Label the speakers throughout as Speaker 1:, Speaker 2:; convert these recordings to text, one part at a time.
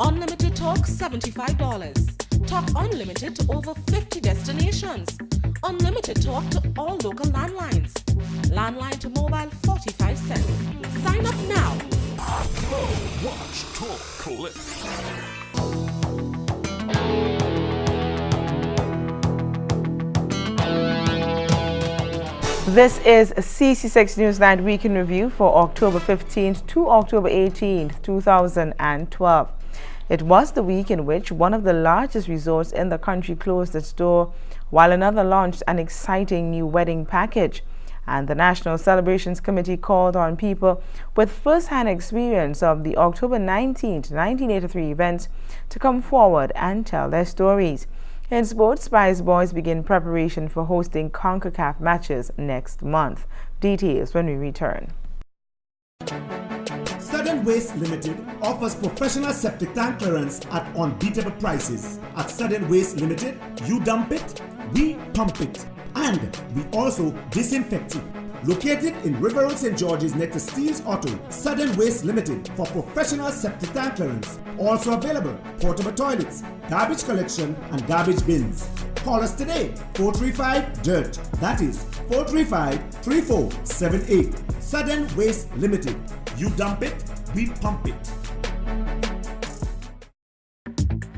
Speaker 1: Unlimited talk $75. Talk unlimited to over 50 destinations. Unlimited talk to all local landlines. Landline to mobile 45 cents. Sign up now.
Speaker 2: Watch, talk, click.
Speaker 3: This is CC6 Newsnight Week in Review for October 15th to October 18th, 2012. It was the week in which one of the largest resorts in the country closed its door, while another launched an exciting new wedding package. And the National Celebrations Committee called on people with first-hand experience of the October 19th, 1983 events to come forward and tell their stories. In sports, Spice Boys begin preparation for hosting CONCACAF matches next month. Details when we return.
Speaker 4: Southern Waste Limited offers professional septic tank clearance at unbeatable prices. At Southern Waste Limited, you dump it, we pump it, and we also disinfect it. Located in River Road, St. George's next to Steve's Auto, Southern Waste Limited for professional septic tank clearance. Also available, portable toilets, garbage collection and garbage bins. Call us today, 435-DIRT. That is 435-3478. Southern Waste Limited. You dump it, we pump it.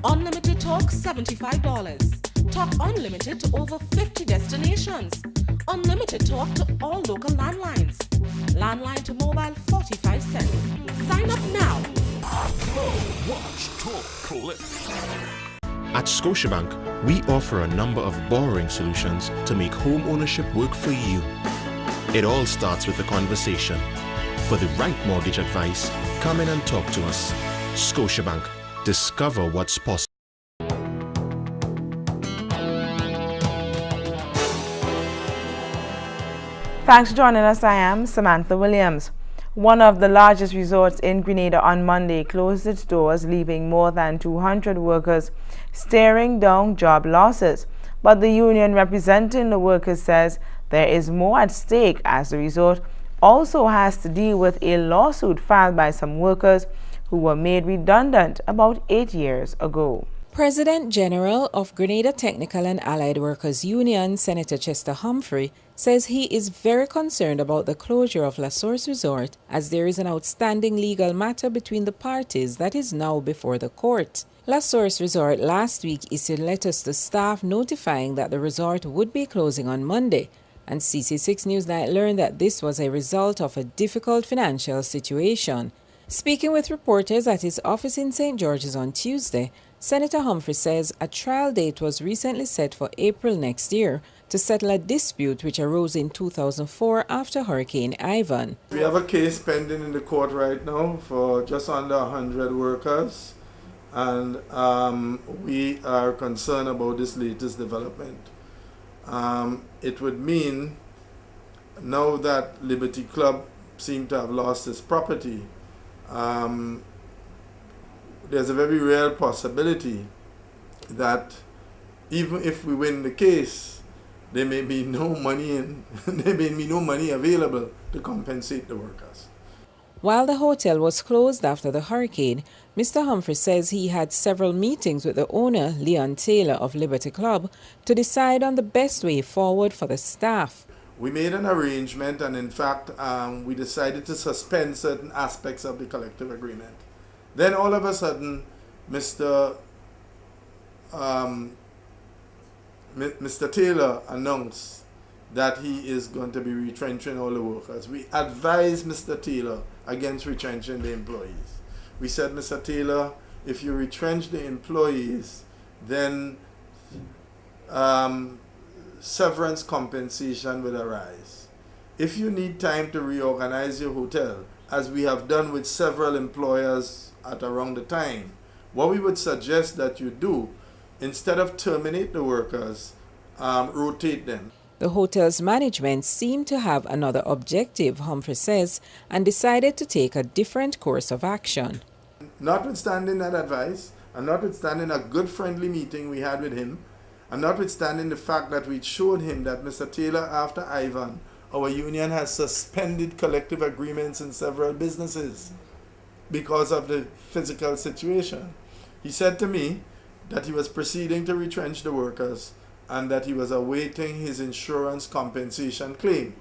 Speaker 1: Unlimited talk $75. Talk unlimited to over 50 destinations. Unlimited talk to all local landlines. Landline to mobile 45 cents. Sign up now.
Speaker 2: Watch, talk, click.
Speaker 5: At Scotiabank, we offer a number of borrowing solutions to make home ownership work for you. It all starts with a conversation. For the right mortgage advice, come in and talk to us. Scotiabank. Discover what's possible.
Speaker 3: Thanks for joining us. I am Samantha Williams. One of the largest resorts in Grenada on Monday closed its doors, leaving more than 200 workers staring down job losses. But the union representing the workers says there is more at stake, as the resort also has to deal with a lawsuit filed by some workers who were made redundant about 8 years ago.
Speaker 6: President General of Grenada Technical and Allied Workers Union, Senator Chester Humphrey, says he is very concerned about the closure of La Source Resort, as there is an outstanding legal matter between the parties that is now before the court. La Source Resort last week issued letters to staff notifying that the resort would be closing on Monday, and CC6 Newsnight learned that this was a result of a difficult financial situation. Speaking with reporters at his office in St. George's on Tuesday, Senator Humphrey says a trial date was recently set for April next year to settle a dispute which arose in 2004 after Hurricane Ivan.
Speaker 7: We have a case pending in the court right now for just under 100 workers, and we are concerned about this latest development. It would mean, now that Liberty Club seems to have lost its property, there's a very real possibility that even if we win the case, there may be no money available to compensate the workers.
Speaker 6: While the hotel was closed after the hurricane, Mr. Humphrey says he had several meetings with the owner, Leon Taylor of Liberty Club, to decide on the best way forward for the staff.
Speaker 7: We made an arrangement, and in fact, we decided to suspend certain aspects of the collective agreement. Then all of a sudden, Mr. Taylor announced that he is going to be retrenching all the workers. We advised Mr. Taylor against retrenching the employees. We said, Mr. Taylor, if you retrench the employees, then severance compensation will arise. If you need time to reorganize your hotel, as we have done with several employers at around the time, what we would suggest that you do, instead of terminate the workers, rotate them.
Speaker 6: The hotel's management seemed to have another objective, Humphrey says, and decided to take a different course of action.
Speaker 7: Notwithstanding that advice, and notwithstanding a good friendly meeting we had with him, and notwithstanding the fact that we showed him that Mr. Taylor, after Ivan, our union has suspended collective agreements in several businesses because of the physical situation. He said to me that he was proceeding to retrench the workers and that he was awaiting his insurance compensation claim.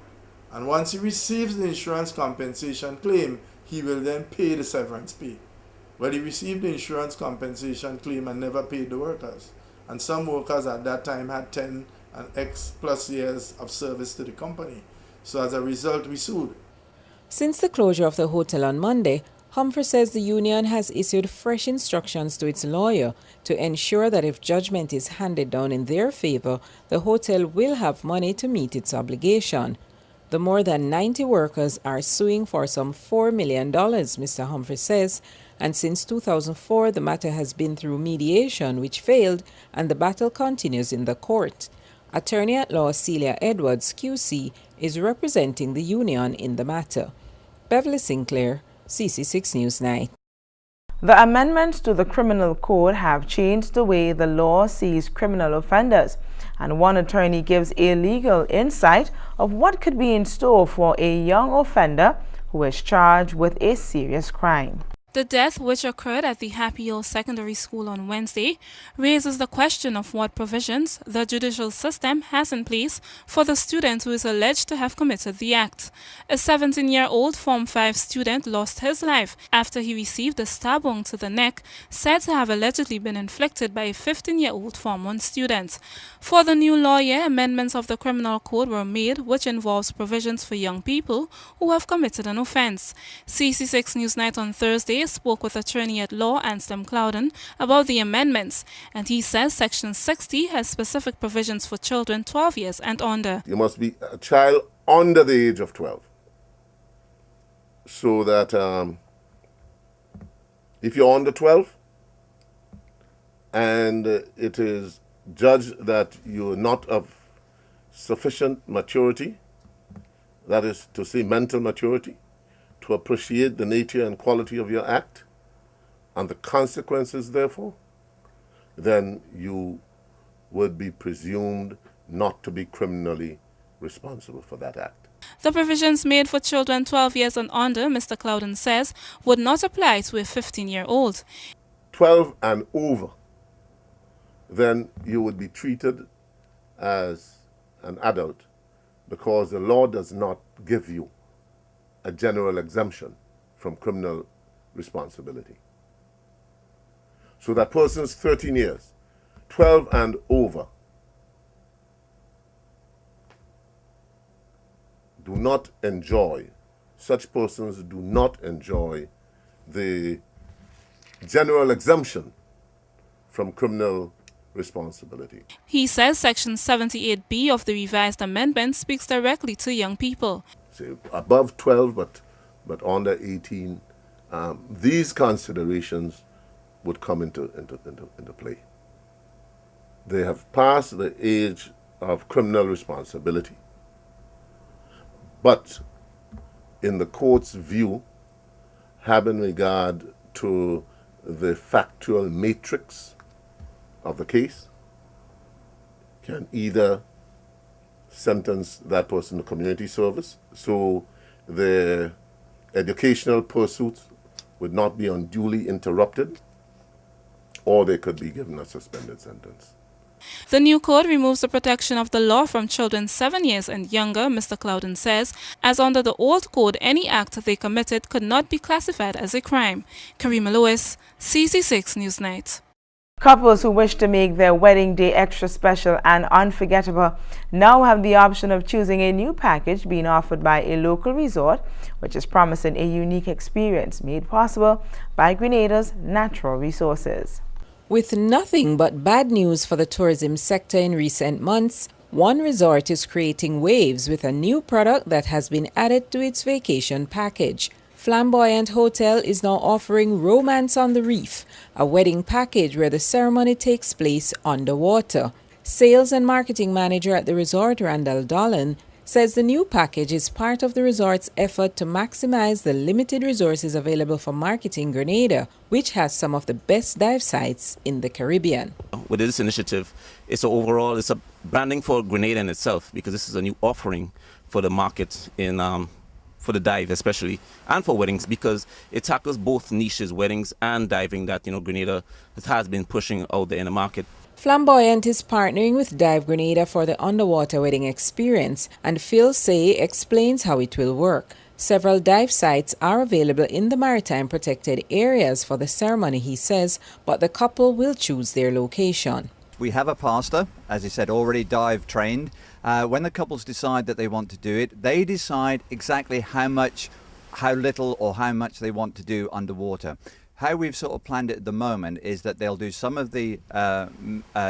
Speaker 7: And once he receives the insurance compensation claim, he will then pay the severance pay. Well, he received the insurance compensation claim and never paid the workers. And some workers at that time had 10 and X plus years of service to the company. So as a result, we sued.
Speaker 6: Since the closure of the hotel on Monday, Humphrey says the union has issued fresh instructions to its lawyer to ensure that if judgment is handed down in their favor, the hotel will have money to meet its obligation. The more than 90 workers are suing for some $4 million, Mr. Humphrey says, and since 2004 the matter has been through mediation which failed and the battle continues in the court. Attorney at law Celia Edwards, QC, is representing the union in the matter. Beverly Sinclair, CC6 Newsnight.
Speaker 3: The amendments to the criminal code have changed the way the law sees criminal offenders, and one attorney gives a legal insight of what could be in store for a young offender who is charged with a serious crime.
Speaker 8: The death, which occurred at the Happy Hill Secondary School on Wednesday, raises the question of what provisions the judicial system has in place for the student who is alleged to have committed the act. A 17-year-old Form 5 student lost his life after he received a stab wound to the neck, said to have allegedly been inflicted by a 15-year-old Form 1 student. For the new lawyer, amendments of the criminal code were made which involves provisions for young people who have committed an offense. CC6 Newsnight on Thursday spoke with attorney at law Anselm Clouden about the amendments, and he says Section 60 has specific provisions for children 12 years and under.
Speaker 9: You must be a child under the age of 12. So that if you're under 12 and it is judged that you're not of sufficient maturity, that is to say mental maturity, to appreciate the nature and quality of your act and the consequences therefore, then you would be presumed not to be criminally responsible for that act.
Speaker 8: The provisions made for children 12 years and under, Mr. Clouden says, would not apply to a 15-year-old.
Speaker 9: 12 and over, then you would be treated as an adult because the law does not give you a general exemption from criminal responsibility. So that person's 13 years, 12 and over, do not enjoy, such persons do not enjoy the general exemption from criminal responsibility.
Speaker 8: He says Section 78B of the revised amendment speaks directly to young people.
Speaker 9: Say above 12 but under 18, these considerations would come into play. They have passed the age of criminal responsibility. But in the court's view, having regard to the factual matrix of the case, can either sentence that person to community service, so their educational pursuits would not be unduly interrupted, or they could be given a suspended sentence.
Speaker 8: The new code removes the protection of the law from children 7 years and younger, Mr. Clouden says, as under the old code, any act they committed could not be classified as a crime. Karima Lewis, CC6 Newsnight.
Speaker 3: Couples who wish to make their wedding day extra special and unforgettable now have the option of choosing a new package being offered by a local resort, which is promising a unique experience made possible by Grenada's natural resources.
Speaker 6: With nothing but bad news for the tourism sector in recent months, one resort is creating waves with a new product that has been added to its vacation package. Flamboyant Hotel is now offering Romance on the Reef, a wedding package where the ceremony takes place underwater. Sales and marketing manager at the resort, Randall Dolan, says the new package is part of the resort's effort to maximize the limited resources available for marketing Grenada, which has some of the best dive sites in the Caribbean.
Speaker 10: With this initiative, it's a branding for Grenada in itself, because this is a new offering for the market in for the dive especially, and for weddings, because it tackles both niches, weddings and diving, that Grenada has been pushing out there in the market.
Speaker 6: Flamboyant is partnering with Dive Grenada for the underwater wedding experience, and Phil Say explains how it will work. Several dive sites are available in the maritime protected areas for the ceremony, he says, but the couple will choose their location.
Speaker 11: We have a pastor, as he said, already dive trained. When the couples decide that they want to do it, they decide exactly how little or how much they want to do underwater. How we've sort of planned it at the moment is that they'll do some of the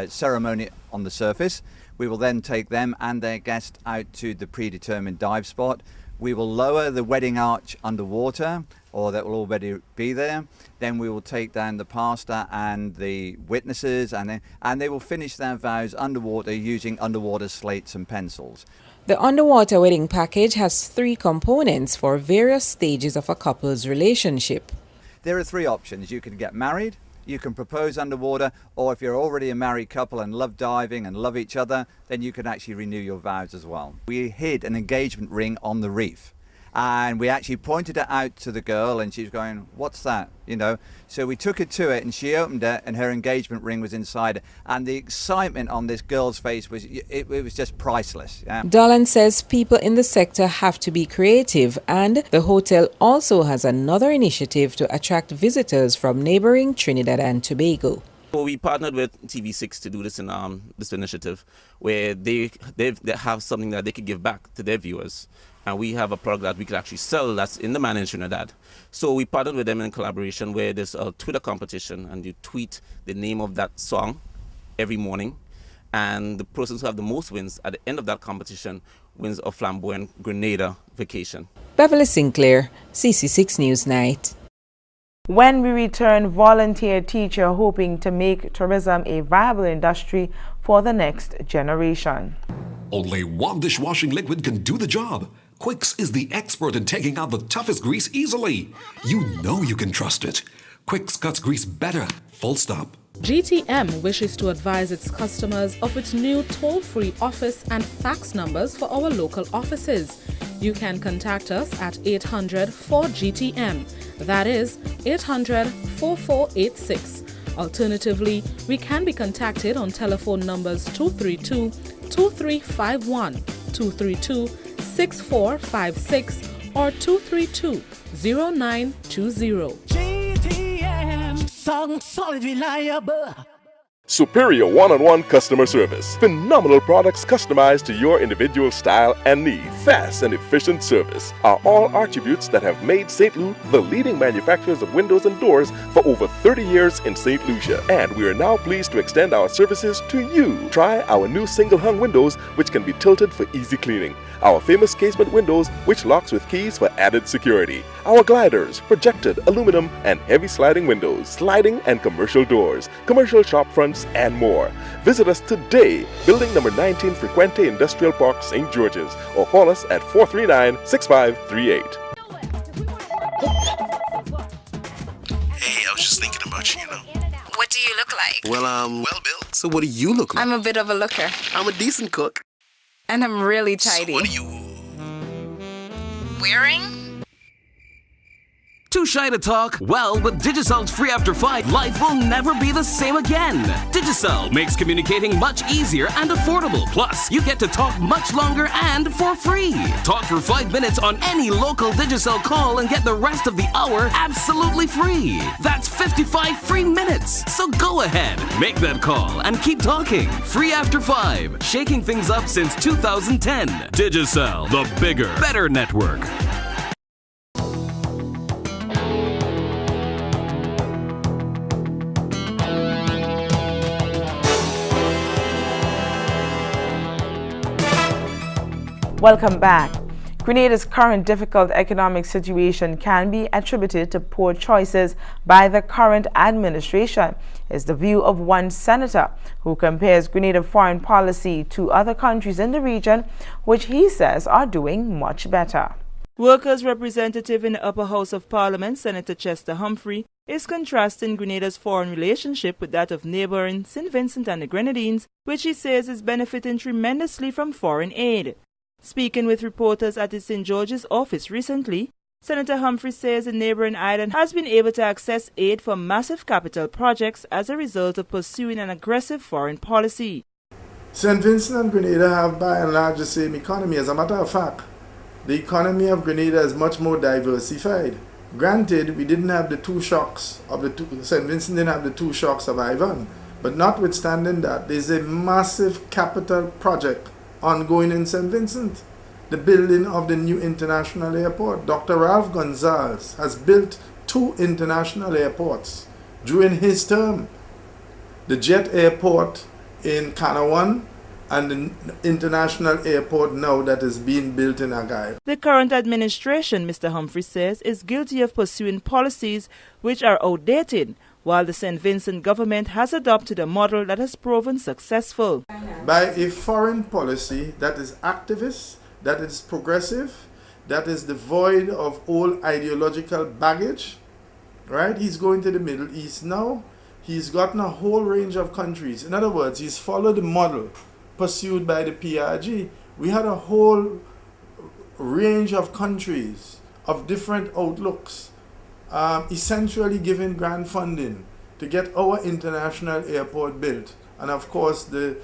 Speaker 11: ceremony on the surface. We will then take them and their guest out to the predetermined dive spot. We will lower the wedding arch underwater, or that will already be there. Then we will take down the pastor and the witnesses, and they will finish their vows underwater using underwater slates and pencils.
Speaker 6: The underwater wedding package has 3 components for various stages of a couple's relationship.
Speaker 11: There are 3 options. You can get married, you can propose underwater, or if you're already a married couple and love diving and love each other, then you can actually renew your vows as well. We hid an engagement ring on the reef, and we actually pointed it out to the girl, and she was going, "What's that?" So we took her to it, and she opened it, and her engagement ring was inside it. And the excitement on this girl's face was just priceless. Yeah.
Speaker 6: Dolan says people in the sector have to be creative, and the hotel also has another initiative to attract visitors from neighboring Trinidad and Tobago.
Speaker 10: So we partnered with TV6 to do this in this initiative, where they have something that they could give back to their viewers. And we have a product that we could actually sell that's in demand in Trinidad. So we partnered with them in collaboration, where there's a Twitter competition, and you tweet the name of that song every morning, and the person who have the most wins at the end of that competition wins a Flamboyant Grenada vacation.
Speaker 6: Beverly Sinclair, CC6 News Night.
Speaker 3: When we return, volunteer teacher hoping to make tourism a viable industry for the next generation.
Speaker 2: Only one dishwashing liquid can do the job. Quicks is the expert in taking out the toughest grease easily. You know you can trust it. Quicks cuts grease better, full stop.
Speaker 1: GTM wishes to advise its customers of its new toll-free office and fax numbers for our local offices. You can contact us at 800-4GTM. That is 800-4486. Alternatively, we can be contacted on telephone numbers 232-2351, 232-6456, or 232-0920.
Speaker 12: GTM, solid, reliable.
Speaker 13: Superior one-on-one customer service. Phenomenal products customized to your individual style and need. Fast and efficient service are all attributes that have made St. Louis the leading manufacturers of windows and doors for over 30 years in St. Lucia. And we are now pleased to extend our services to you. Try our new single-hung windows, which can be tilted for easy cleaning. Our famous casement windows, which locks with keys for added security. Our gliders, projected aluminum and heavy sliding windows, sliding and commercial doors, commercial shop fronts, and more. Visit us today, building number 19 Frequente Industrial Park, St. George's, or call us at 439-6538.
Speaker 14: Hey, I was just thinking about you,
Speaker 15: What do you look like?
Speaker 14: Well, Bill, so what do you look like?
Speaker 15: I'm a bit of a looker.
Speaker 14: I'm a decent cook.
Speaker 15: And I'm really tidy.
Speaker 14: So what are you
Speaker 15: wearing?
Speaker 16: Too shy to talk? Well, with Digicel's Free After 5, life will never be the same again. Digicel makes communicating much easier and affordable. Plus, you get to talk much longer and for free. Talk for 5 minutes on any local Digicel call and get the rest of the hour absolutely free. That's 55 free minutes. So go ahead, make that call and keep talking. Free After 5, shaking things up since 2010. Digicel, the bigger, better network.
Speaker 3: Welcome back. Grenada's current difficult economic situation can be attributed to poor choices by the current administration, is the view of one senator who compares Grenada foreign policy to other countries in the region, which he says are doing much better.
Speaker 17: Workers' representative in the Upper House of Parliament, Senator Chester Humphrey, is contrasting Grenada's foreign relationship with that of neighboring St. Vincent and the Grenadines, which he says is benefiting tremendously from foreign aid. Speaking with reporters at his St. George's office recently, Senator Humphrey says the neighboring island has been able to access aid for massive capital projects as a result of pursuing an aggressive foreign policy.
Speaker 7: St. Vincent and Grenada have by and large the same economy. As a matter of fact, the economy of Grenada is much more diversified. Granted, we didn't have the two shocks of St. Vincent didn't have the two shocks of Ivan, but notwithstanding that, there's a massive capital project ongoing in St. Vincent. The building of the new international airport. Dr. Ralph Gonzalez has built 2 international airports during his term. The jet airport in Kanawan and the international airport now that is being built in Argyle.
Speaker 17: The current administration, Mr. Humphrey says, is guilty of pursuing policies which are outdated, while the St. Vincent government has adopted a model that has proven successful.
Speaker 7: By a foreign policy that is activist, that is progressive, that is devoid of all ideological baggage, right? He's going to the Middle East now. He's gotten a whole range of countries. In other words, he's followed the model pursued by the PRG. We had a whole range of countries of different outlooks, essentially giving grant funding to get our international airport built. And of course, the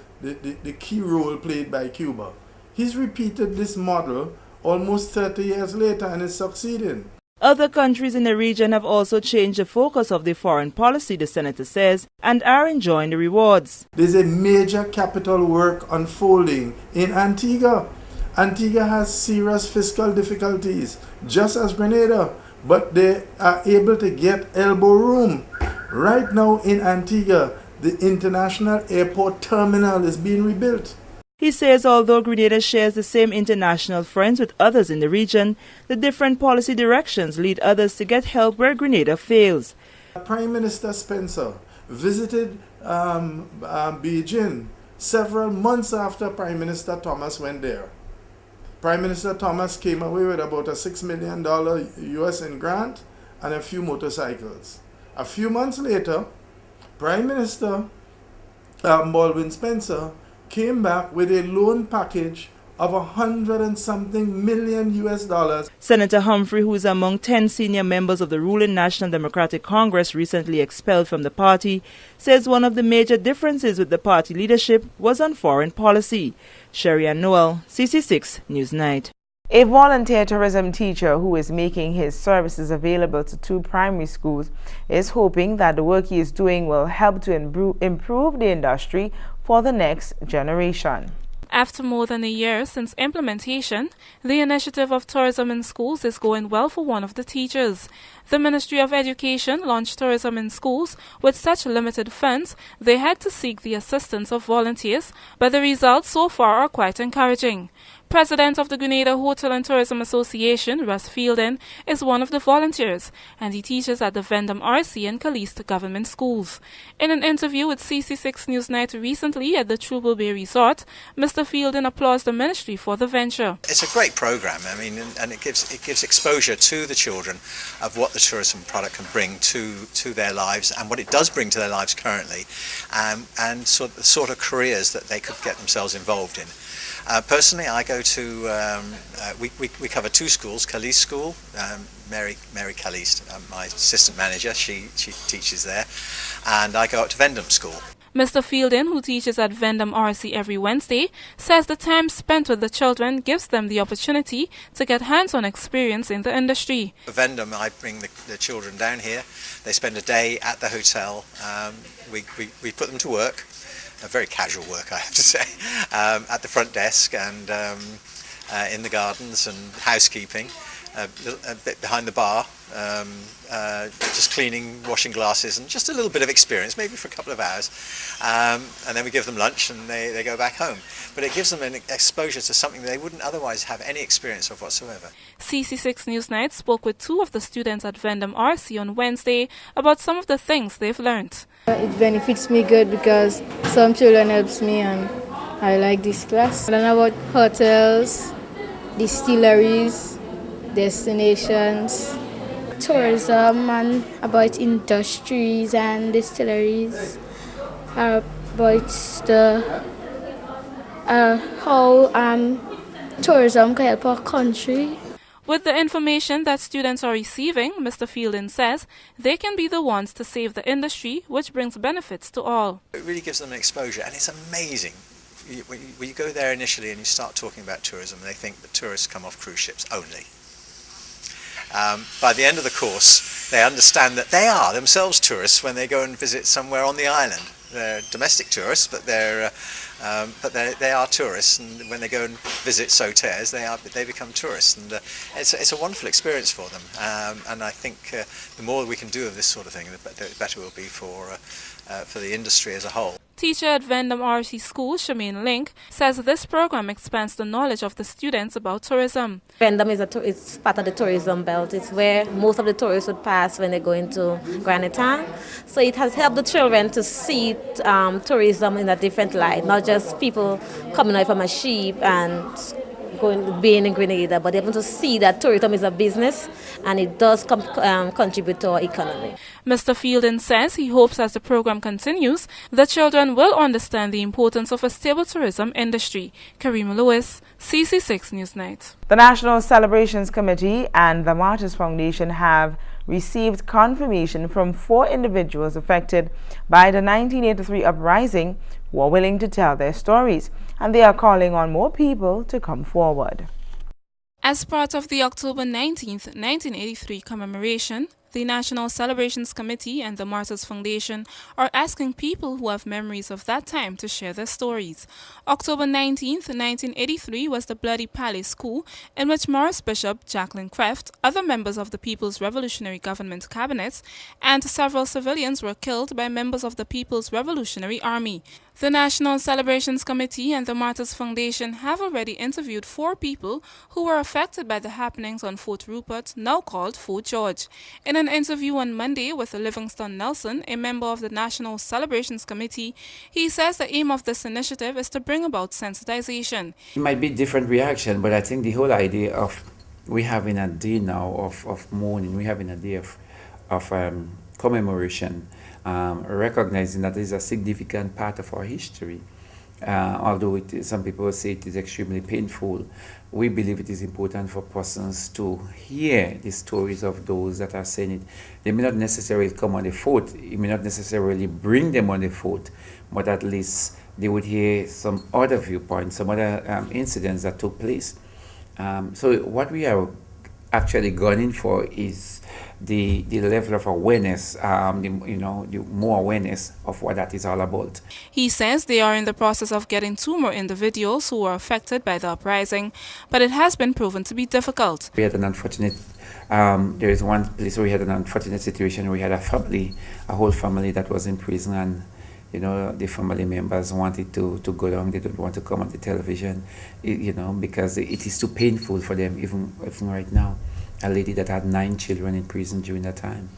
Speaker 7: key role played by Cuba. He's repeated this model almost 30 years later and is succeeding.
Speaker 17: Other countries in the region have also changed the focus of their foreign policy, the senator says, and are enjoying the rewards.
Speaker 7: There's a major capital work unfolding in Antigua. Antigua has serious fiscal difficulties, just as Grenada, but they are able to get elbow room. Right now in Antigua, the international airport terminal is being rebuilt.
Speaker 17: He says although Grenada shares the same international friends with others in the region, the different policy directions lead others to get help where Grenada fails.
Speaker 7: Prime Minister Spencer visited Beijing several months after Prime Minister Thomas went there. Prime Minister Thomas came away with about a $6 million US in grant and a few motorcycles. A few months later, Prime Minister Baldwin Spencer came back with a loan package of $100 and something million US.
Speaker 17: Senator Humphrey, who is among 10 senior members of the ruling National Democratic Congress recently expelled from the party, says one of the major differences with the party leadership was on foreign policy. Sherry Ann Noel, CC6 Newsnight.
Speaker 3: A volunteer tourism teacher who is making his services available to 2 primary schools is hoping that the work he is doing will help to improve the industry for the next generation.
Speaker 8: After more than a year since implementation, the initiative of tourism in schools is going well for one of the teachers. The Ministry of Education launched tourism in schools with such limited funds they had to seek the assistance of volunteers, but the results so far are quite encouraging. President of the Grenada Hotel and Tourism Association, Russ Fielden, is one of the volunteers, and he teaches at the Vendome RC and Caliste government schools. In an interview with CC6 Newsnight recently at the Trouble Bay Resort, Mr. Fielden applauds the ministry for the venture.
Speaker 18: It's a great program, I mean, and it gives exposure to the children of what the tourism product can bring to their lives and what it does bring to their lives currently, and sort of careers that they could get themselves involved in. Personally, I go to, we cover 2 schools, Caliste School, Mary Caliste, my assistant manager, she teaches there, and I go up to Vendome School.
Speaker 8: Mr. Fielden, who teaches at Vendome RC every Wednesday, says the time spent with the children gives them the opportunity to get hands-on experience in the industry.
Speaker 18: For Vendome, I bring the children down here, they spend a day at the hotel, we put them to work. A very casual work, I have to say, at the front desk and in the gardens and housekeeping, a bit behind the bar, just cleaning, washing glasses, and just a little bit of experience, maybe for a couple of hours, and then we give them lunch and they go back home. But it gives them an exposure to something they wouldn't otherwise have any experience of whatsoever.
Speaker 8: CC6 Newsnight spoke with 2 of the students at Vendome RC on Wednesday about some of the things they've learned.
Speaker 19: It benefits me good because some children helps me and I like this class. I learn about hotels, distilleries, destinations, tourism, and about industries and distilleries, about the how Tourism can help our country.
Speaker 8: With the information that students are receiving, Mr. Fielding says they can be the ones to save the industry, which brings benefits to all.
Speaker 18: It really gives them an exposure, and it's amazing. When you go there initially and you start talking about tourism, they think that tourists come off cruise ships only. By the end of the course, they understand that they are themselves tourists when they go and visit somewhere on the island. They're domestic tourists, but they are tourists, and when they go and visit Sauterres, they become tourists, and it's a wonderful experience for them. And I think the more we can do of this sort of thing, the better it will be for the industry as a whole.
Speaker 8: Teacher at Vendham RC School, Shemaine Link, says this program expands the knowledge of the students about tourism.
Speaker 20: Vendham is part of the tourism belt. It's where most of the tourists would pass when they go into Granite Town. So it has helped the children to see tourism in a different light, not just people coming out from a ship and being in Grenada, but able to see that tourism is a business and it does contribute to our economy.
Speaker 8: Mr. Fielding says he hopes as the program continues, the children will understand the importance of a stable tourism industry. Karima Lewis, CC6 Newsnight.
Speaker 3: The National Celebrations Committee and the Martyrs Foundation have received confirmation from 4 individuals affected by the 1983 uprising who are willing to tell their stories, and they are calling on more people to come forward.
Speaker 8: As part of the October 19th, 1983 commemoration, the National Celebrations Committee and the Martyrs Foundation are asking people who have memories of that time to share their stories. October 19th, 1983 was the Bloody Palace coup in which Morris Bishop, Jacqueline Creft, other members of the People's Revolutionary Government cabinet, and several civilians were killed by members of the People's Revolutionary Army. The National Celebrations Committee and the Martyrs Foundation have already interviewed 4 people who were affected by the happenings on Fort Rupert, now called Fort George. In an interview on Monday with Livingston Nelson, a member of the National Celebrations Committee, he says the aim of this initiative is to bring about sensitization.
Speaker 21: It might be different reaction, but I think the whole idea of we having a day now of mourning, we having a day of commemoration, recognizing that it is a significant part of our history. Although some people say it is extremely painful, we believe it is important for persons to hear the stories of those that are saying it. They may not necessarily come on the fort, it may not necessarily bring them on the fort, but at least they would hear some other viewpoints, some other incidents that took place. So what we are actually gunning for is the level of awareness, the more awareness of what that is all about.
Speaker 8: He says they are in the process of getting 2 more individuals who were affected by the uprising, but it has been proven to be difficult.
Speaker 21: We had an unfortunate, there is one place where we had an unfortunate situation. We had a whole family that was in prison, and the family members wanted to go down. They don't want to come on the television, because it is too painful for them, even right now. A lady that had 9 children in prison during that time.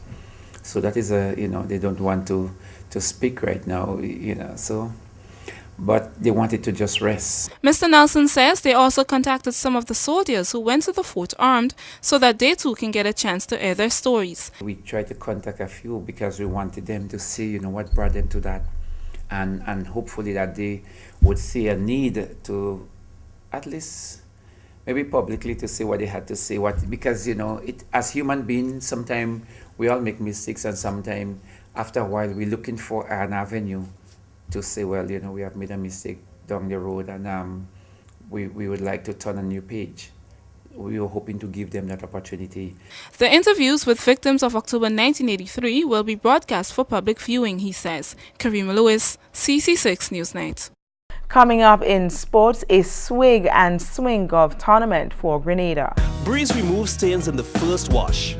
Speaker 21: So that is they don't want to speak right now, so, but they wanted to just rest.
Speaker 8: Mr. Nelson says they also contacted some of the soldiers who went to the fort armed so that they too can get a chance to air their stories.
Speaker 21: We tried to contact a few because we wanted them to see, what brought them to that, and hopefully that they would see a need to at least maybe publicly to say what they had to say, because as human beings, sometimes we all make mistakes, and sometimes after a while we're looking for an avenue to say, well, we have made a mistake down the road, and we would like to turn a new page. We were hoping to give them that opportunity.
Speaker 8: The interviews with victims of October 1983 will be broadcast for public viewing, he says. Karima Lewis, CC6 Newsnight.
Speaker 3: Coming up in sports, a swig and swing golf tournament for Grenada.
Speaker 22: Breeze removes stains in the first wash.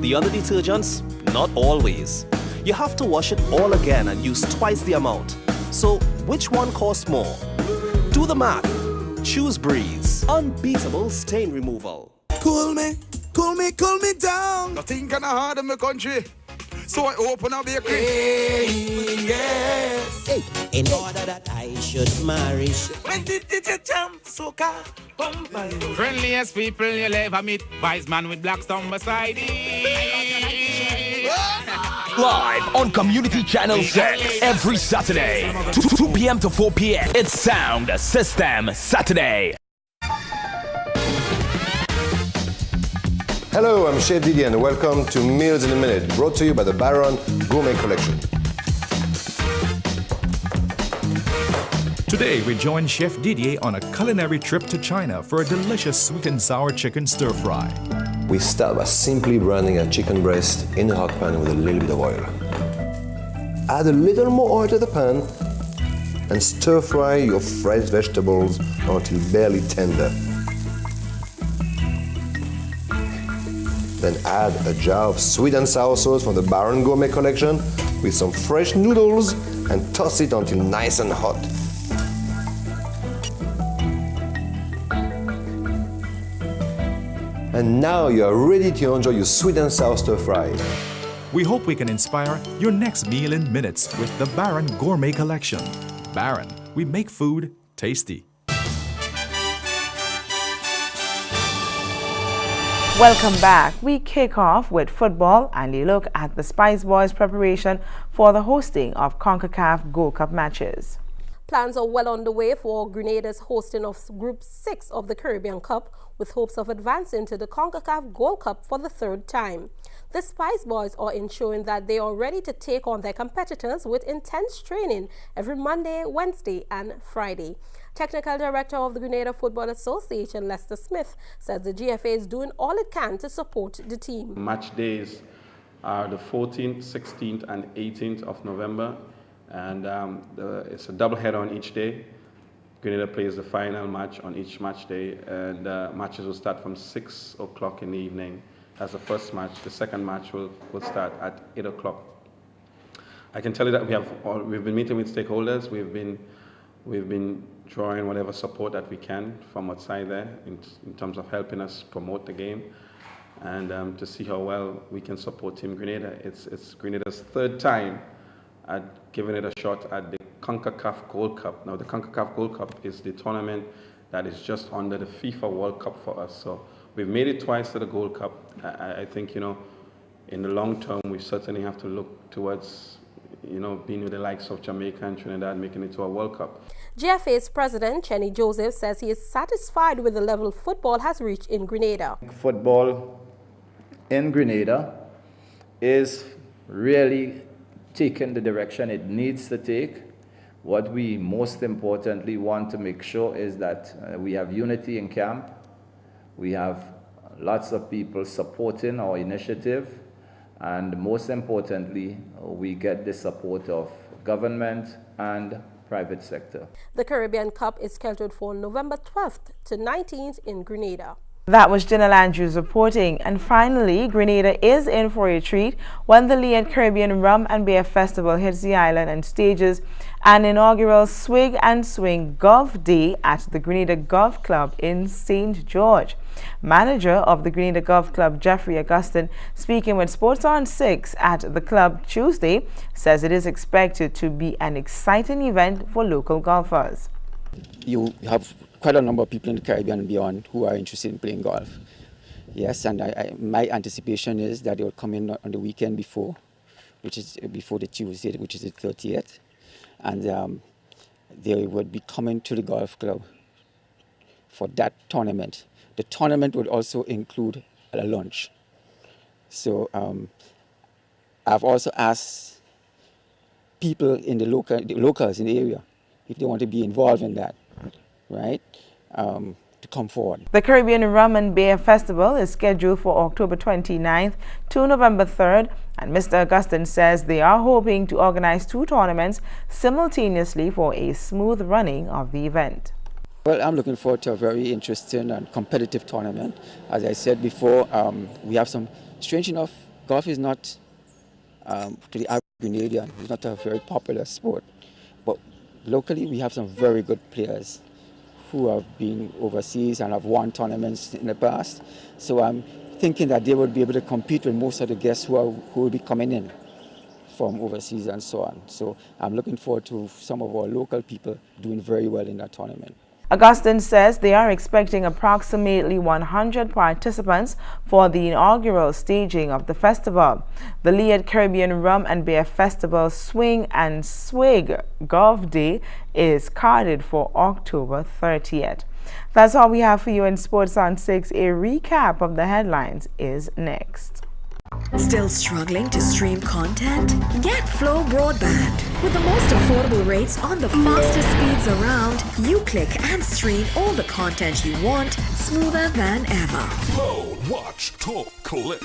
Speaker 22: The other detergents, not always. You have to wash it all again and use twice the amount. So, which one costs more? Do the math. Choose Breeze. Unbeatable stain removal.
Speaker 23: Cool me down. Nothing can hard in my country. So I open up bakery. Hey, yes. Hey. In order that I should marry. When did you jump, soca? Friendliest people you'll ever meet. Wise man with black stone beside him.
Speaker 4: Live on Community Channel 6 every Saturday, 2 p.m. to 4 p.m. It's Sound System Saturday.
Speaker 5: Hello, I'm Chef Didier and welcome to Meals in a Minute, brought to you by the Baron Gourmet Collection.
Speaker 9: Today we join Chef Didier on a culinary trip to China for a delicious sweet and sour chicken stir fry.
Speaker 5: We start by simply branding a chicken breast in a hot pan with a little bit of oil. Add a little more oil to the pan and stir fry your fresh vegetables until barely tender. Then add a jar of sweet and sour sauce from the Baron Gourmet Collection with some fresh noodles and toss it until nice and hot. And now you are ready to enjoy your sweet and sour stir fry.
Speaker 9: We hope we can inspire your next meal in minutes with the Baron Gourmet Collection. Baron, we make food tasty.
Speaker 3: Welcome back. We kick off with football and a look at the Spice Boys' preparation for the hosting of CONCACAF Gold Cup matches.
Speaker 24: Plans are well underway for Grenada's hosting of Group 6 of the Caribbean Cup, with hopes of advancing to the CONCACAF Gold Cup for the third time. The Spice Boys are ensuring that they are ready to take on their competitors with intense training every Monday, Wednesday and Friday. Technical Director of the Grenada Football Association, Lester Smith, says the GFA is doing all it can to support the team.
Speaker 25: Match days are the 14th, 16th and 18th of November, and it's a double header on each day. Grenada plays the final match on each match day, and matches will start from 6 o'clock in the evening. That's the first match. The second match will start at 8 o'clock. I can tell you that we've been meeting with stakeholders. We've been drawing whatever support that we can from outside there in terms of helping us promote the game, and to see how well we can support Team Grenada. It's Grenada's third time at giving it a shot at the CONCACAF Gold Cup. Now, the CONCACAF Gold Cup is the tournament that is just under the FIFA World Cup for us. So we've made it twice to the Gold Cup. I think, in the long term, we certainly have to look towards, being with the likes of Jamaica and Trinidad, making it to a World Cup.
Speaker 24: GFA's president, Chenny Joseph, says he is satisfied with the level football has reached in Grenada.
Speaker 26: Football in Grenada is really taking the direction it needs to take. What we most importantly want to make sure is that we have unity in camp. We have lots of people supporting our initiative, and most importantly, we get the support of government and private sector.
Speaker 24: The Caribbean Cup is scheduled for November 12th to 19th in Grenada.
Speaker 3: That was Janelle Andrews reporting. And finally, Grenada is in for a treat when the Liat Caribbean Rum and Beer Festival hits the island and stages an inaugural Swig and Swing Golf Day at the Grenada Golf Club in St. George. Manager of the Grenada Golf Club, Jeffrey Augustin, speaking with Sports on 6 at the club Tuesday, says it is expected to be an exciting event for local golfers.
Speaker 27: You have quite a number of people in the Caribbean and beyond who are interested in playing golf. Yes, and my anticipation is that they will come in on the weekend before, which is before the Tuesday, which is the 30th, and they would be coming to the golf club for that tournament. The tournament would also include a lunch. So I've also asked people in the locals in the area if they want to be involved in that, right, to come forward.
Speaker 3: The Caribbean Rum and Beer Festival is scheduled for October 29th to November 3rd, and Mr. Augustin says they are hoping to organize 2 tournaments simultaneously for a smooth running of the event.
Speaker 27: Well, I'm looking forward to a very interesting and competitive tournament. As I said before, we have some, strange enough, golf is not, to the average Grenadian, it's not a very popular sport. But locally, we have some very good players who have been overseas and have won tournaments in the past. So I'm thinking that they would be able to compete with most of the guests who will be coming in from overseas and so on. So I'm looking forward to some of our local people doing very well in that tournament.
Speaker 3: Augustine says they are expecting approximately 100 participants for the inaugural staging of the festival. The Liat Caribbean Rum and Beer Festival Swing and Swig Golf Day is carded for October 30th. That's all we have for you in Sports on 6. A recap of the headlines is next.
Speaker 1: Still struggling to stream content? Get Flow Broadband. With the most affordable rates on the fastest speeds around, you click and stream all the content you want smoother than ever.
Speaker 2: Flow, watch, talk, click.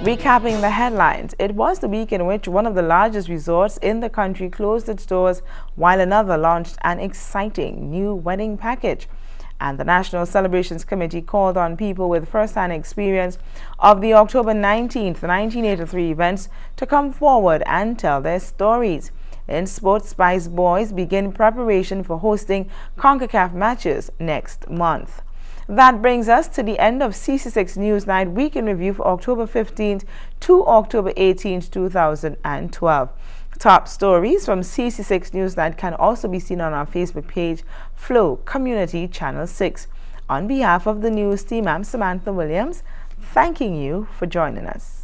Speaker 3: Recapping the headlines, it was the week in which one of the largest resorts in the country closed its doors while another launched an exciting new wedding package. And the National Celebrations Committee called on people with first-hand experience of the October 19th, 1983 events to come forward and tell their stories. In sports, Spice Boys begin preparation for hosting CONCACAF matches next month. That brings us to the end of CC6 Newsnight Week in Review for October 15th to October 18th, 2012. Top stories from CC6 Newsnight can also be seen on our Facebook page, Flow Community Channel 6. On behalf of the news team, I'm Samantha Williams, thanking you for joining us.